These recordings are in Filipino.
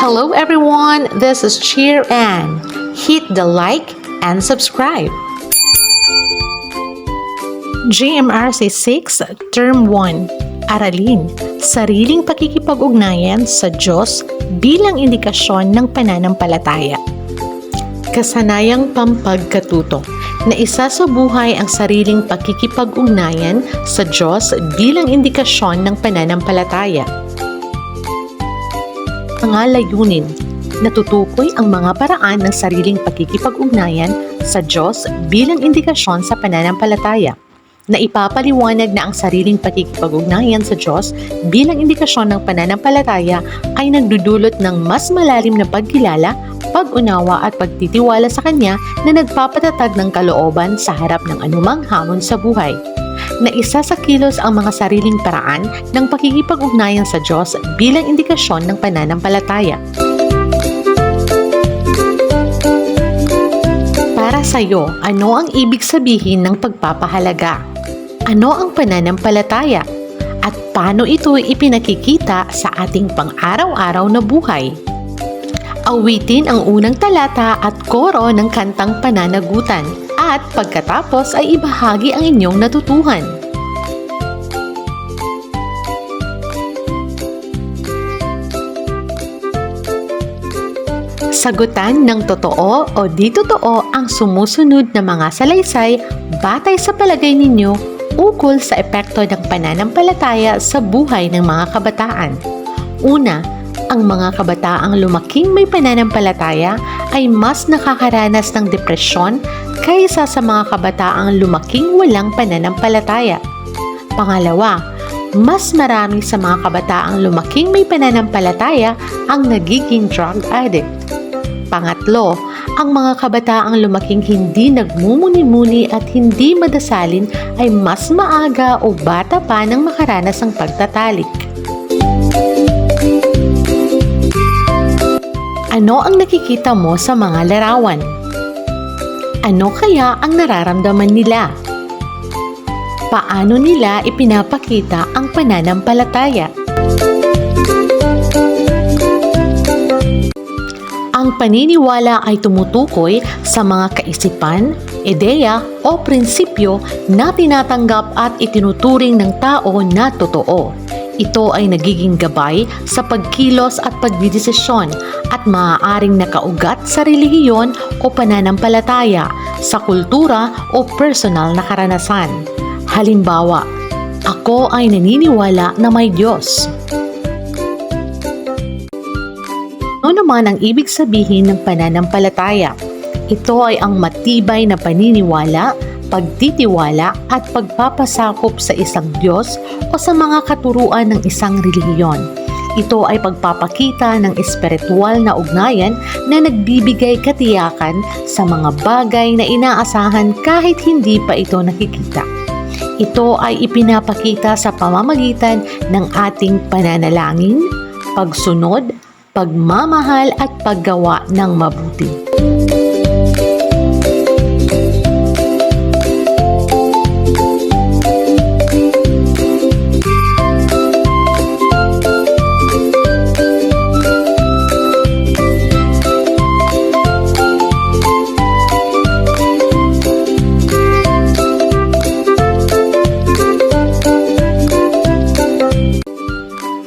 Hello everyone, this is Cheer Ann. Hit the like and subscribe. GMRC 6, Term 1. Aralin, sariling pakikipag-ugnayan sa Diyos bilang indikasyon ng pananampalataya. Kasanayang pampagkatuto na isa sa buhay ang sariling pakikipag-ugnayan sa Diyos bilang indikasyon ng pananampalataya. Mga layunin, natutukoy ang mga paraan ng sariling pakikipag-ugnayan sa Diyos bilang indikasyon sa pananampalataya. Naipapaliwanag na ang sariling pakikipag-ugnayan sa Diyos bilang indikasyon ng pananampalataya ay nagdudulot ng mas malalim na pagkilala, pag-unawa at pagtitiwala sa Kanya na nagpapatatag ng kalooban sa harap ng anumang hamon sa buhay. Na isa sa kilos ang mga sariling paraan ng pakikipag-ugnayan sa Diyos bilang indikasyon ng pananampalataya. Para sa iyo, ano ang ibig sabihin ng pagpapahalaga? Ano ang pananampalataya? At paano ito ipinakikita sa ating pang-araw-araw na buhay? Awitin ang unang talata at koro ng kantang pananagutan at pagkatapos ay ibahagi ang inyong natutuhan. Sagutan ng totoo o di totoo ang sumusunod na mga salaysay batay sa palagay ninyo ukol sa epekto ng pananampalataya sa buhay ng mga kabataan. Una, ang mga kabataang lumaking may pananampalataya ay mas nakakaranas ng depresyon kaysa sa mga kabataang lumaking walang pananampalataya. Pangalawa, mas marami sa mga kabataang lumaking may pananampalataya ang nagiging drug addict. Pangatlo, ang mga kabataang lumaking hindi nagmumuni-muni at hindi madasalin ay mas maaga o bata pa nang makaranas ng pagtatalik. Ano ang nakikita mo sa mga larawan? Ano kaya ang nararamdaman nila? Paano nila ipinapakita ang pananampalataya? Ang paniniwala ay tumutukoy sa mga kaisipan, ideya o prinsipyo na tinatanggap at itinuturing ng tao na totoo. Ito ay nagiging gabay sa pagkilos at pagdidesisyon at maaaring nakaugat sa relihiyon o pananampalataya, sa kultura o personal na karanasan. Halimbawa, ako ay naniniwala na may Diyos. Ano naman ang ibig sabihin ng pananampalataya? Ito ay ang matibay na paniniwala, pagtitiwala at pagpapasakop sa isang Diyos o sa mga katuruan ng isang relihiyon. Ito ay pagpapakita ng espiritual na ugnayan na nagbibigay katiyakan sa mga bagay na inaasahan kahit hindi pa ito nakikita. Ito ay ipinapakita sa pamamagitan ng ating pananalangin, pagsunod, pagmamahal at paggawa ng mabuti.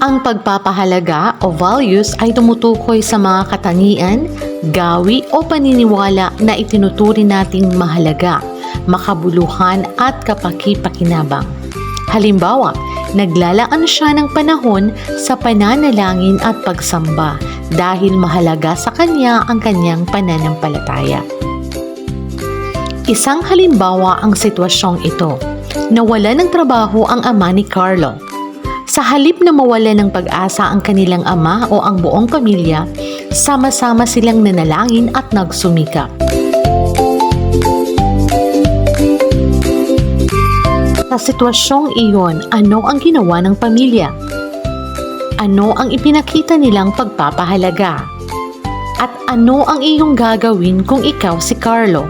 Ang pagpapahalaga o values ay tumutukoy sa mga katangian, gawi o paniniwala na itinuturing nating mahalaga, makabuluhan at kapaki-pakinabang. Halimbawa, naglalaan siya ng panahon sa pananalangin at pagsamba dahil mahalaga sa kanya ang kanyang pananampalataya. Isang halimbawa ang sitwasyong ito. Nawalan ng trabaho ang ama ni Carlo. Sa halip na mawalan ng pag-asa ang kanilang ama o ang buong pamilya, sama-sama silang nanalangin at nagsumikap. Sa sitwasyong iyon, ano ang ginawa ng pamilya? Ano ang ipinakita nilang pagpapahalaga? At ano ang iyong gagawin kung ikaw si Carlo?